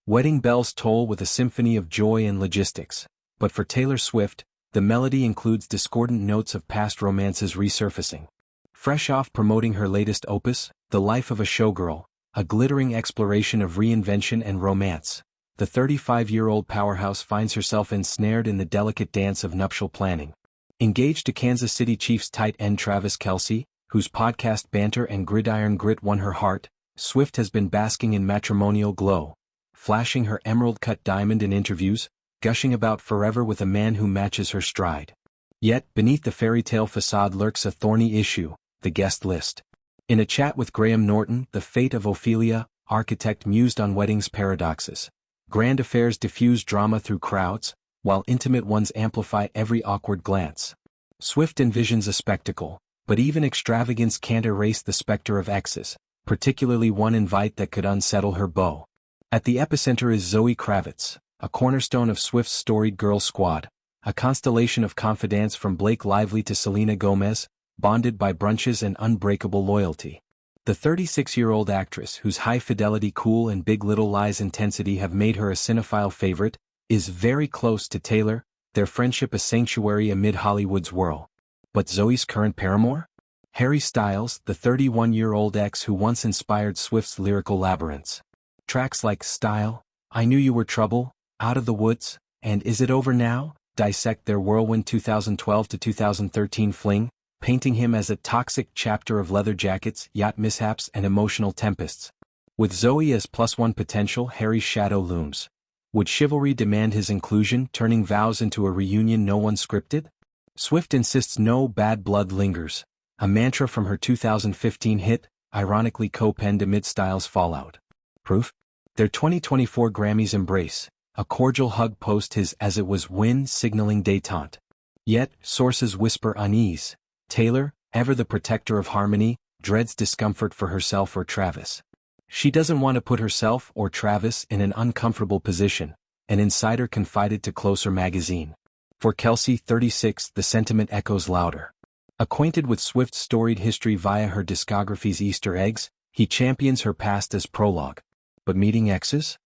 Wedding bells toll with a symphony of joy and logistics. But for Taylor Swift, the melody includes discordant notes of past romances resurfacing. Fresh off promoting her latest opus, The Life of a Showgirl, a glittering exploration of reinvention and romance, the 35-year-old powerhouse finds herself ensnared in the delicate dance of nuptial planning. Engaged to Kansas City Chiefs tight end Travis Kelce, whose podcast banter and gridiron grit won her heart, Swift has been basking in matrimonial glow, flashing her emerald-cut diamond in interviews, gushing about forever with a man who matches her stride. Yet, beneath the fairy tale facade lurks a thorny issue, the guest list. In a chat with Graham Norton, the fate of Ophelia, architect mused on wedding's paradoxes. Grand affairs diffuse drama through crowds, while intimate ones amplify every awkward glance. Swift envisions a spectacle, but even extravagance can't erase the specter of exes, particularly one invite that could unsettle her beau. At the epicenter is Zoe Kravitz, a cornerstone of Swift's storied girl squad, a constellation of confidants from Blake Lively to Selena Gomez, bonded by brunches and unbreakable loyalty. The 36-year-old actress, whose high-fidelity Cool and Big Little Lies intensity have made her a cinephile favorite, is very close to Taylor, their friendship a sanctuary amid Hollywood's whirl. But Zoe's current paramour? Harry Styles, the 31-year-old ex who once inspired Swift's lyrical labyrinths. Tracks like Style, I Knew You Were Trouble, Out of the Woods, and Is It Over Now dissect their whirlwind 2012 to 2013 fling, painting him as a toxic chapter of leather jackets, yacht mishaps and emotional tempests. With Zoe as +1 potential, Harry's shadow looms. Would chivalry demand his inclusion, turning vows into a reunion no one scripted? Swift insists no bad blood lingers, a mantra from her 2015 hit, ironically co-penned amid Styles' fallout. Proof? Their 2024 Grammys embrace, a cordial hug post his As It Was win signaling détente. Yet, sources whisper unease. Taylor, ever the protector of harmony, dreads discomfort for herself or Travis. She doesn't want to put herself or Travis in an uncomfortable position, an insider confided to Closer magazine. For Kelce, 36, the sentiment echoes louder. Acquainted with Swift's storied history via her discography's Easter eggs, he champions her past as prologue. But meeting exes?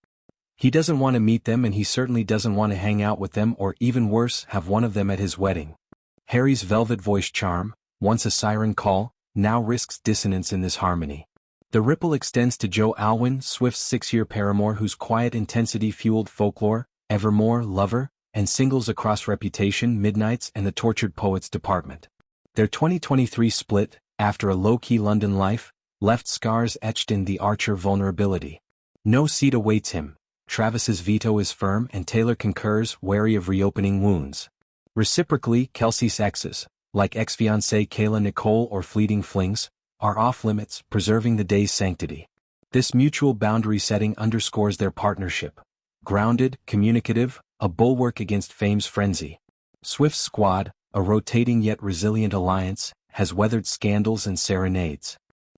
He doesn't want to meet them, and he certainly doesn't want to hang out with them, or even worse, have one of them at his wedding. Harry's velvet voice charm, once a siren call, now risks dissonance in this harmony. The ripple extends to Joe Alwyn, Swift's 6-year paramour whose quiet intensity fueled Folklore, Evermore, Lover, and singles across Reputation, Midnights and the Tortured Poets Department. Their 2023 split, after a low-key London life, left scars etched in The Archer vulnerability. No seat awaits him. Travis's veto is firm and Taylor concurs, wary of reopening wounds. Reciprocally, Kelce's exes, like ex-fiancée Kayla Nicole or fleeting flings, are off-limits, preserving the day's sanctity. This mutual boundary setting underscores their partnership. Grounded, communicative, a bulwark against fame's frenzy. Swift's squad, a rotating yet resilient alliance, has weathered scandals and serenades.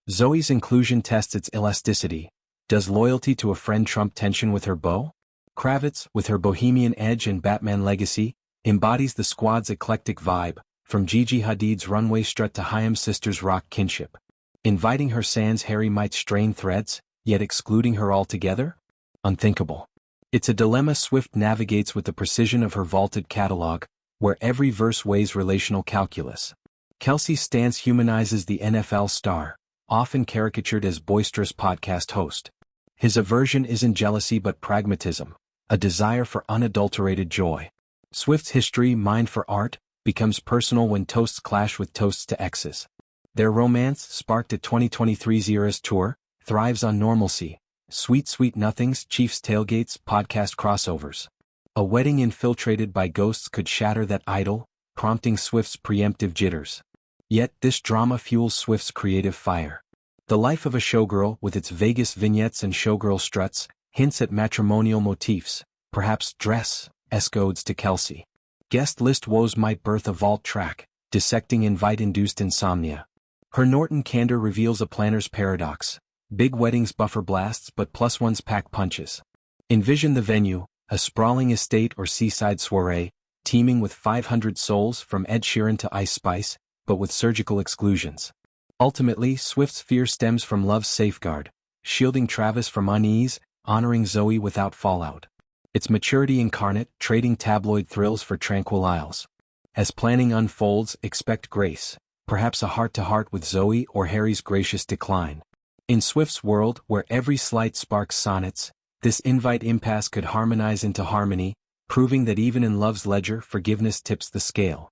Zoe's inclusion tests its elasticity. Does loyalty to a friend trump tension with her beau? Kravitz, with her bohemian edge and Batman legacy, embodies the squad's eclectic vibe, from Gigi Hadid's runway strut to Haim sisters' rock kinship. Inviting her sans Harry might strain threads, yet excluding her altogether? Unthinkable. It's a dilemma Swift navigates with the precision of her vaulted catalog, where every verse weighs relational calculus. Kelce's stance humanizes the NFL star, often caricatured as boisterous podcast host. His aversion isn't jealousy but pragmatism, a desire for unadulterated joy. Swift's history, mined for art, becomes personal when toasts clash with toasts to exes. Their romance, sparked at 2023's Eras Tour, thrives on normalcy. Sweet Sweet Nothings, Chiefs tailgates, podcast crossovers. A wedding infiltrated by ghosts could shatter that idyll, prompting Swift's preemptive jitters. Yet this drama fuels Swift's creative fire. The Life of a Showgirl, with its Vegas vignettes and showgirl struts, hints at matrimonial motifs, perhaps dress-esque odes to Kelce. Guest list woes might birth a vault track, dissecting invite-induced insomnia. Her Norton candor reveals a planner's paradox. Big weddings buffer blasts but +1s pack punches. Envision the venue, a sprawling estate or seaside soiree, teeming with 500 souls from Ed Sheeran to Ice Spice, but with surgical exclusions. Ultimately, Swift's fear stems from love's safeguard, shielding Travis from unease, honoring Zoe without fallout. It's maturity incarnate, trading tabloid thrills for tranquil isles. As planning unfolds, expect grace, perhaps a heart-to-heart with Zoe or Harry's gracious decline. In Swift's world, where every slight sparks sonnets, this invite impasse could harmonize into harmony, proving that even in love's ledger forgiveness tips the scale.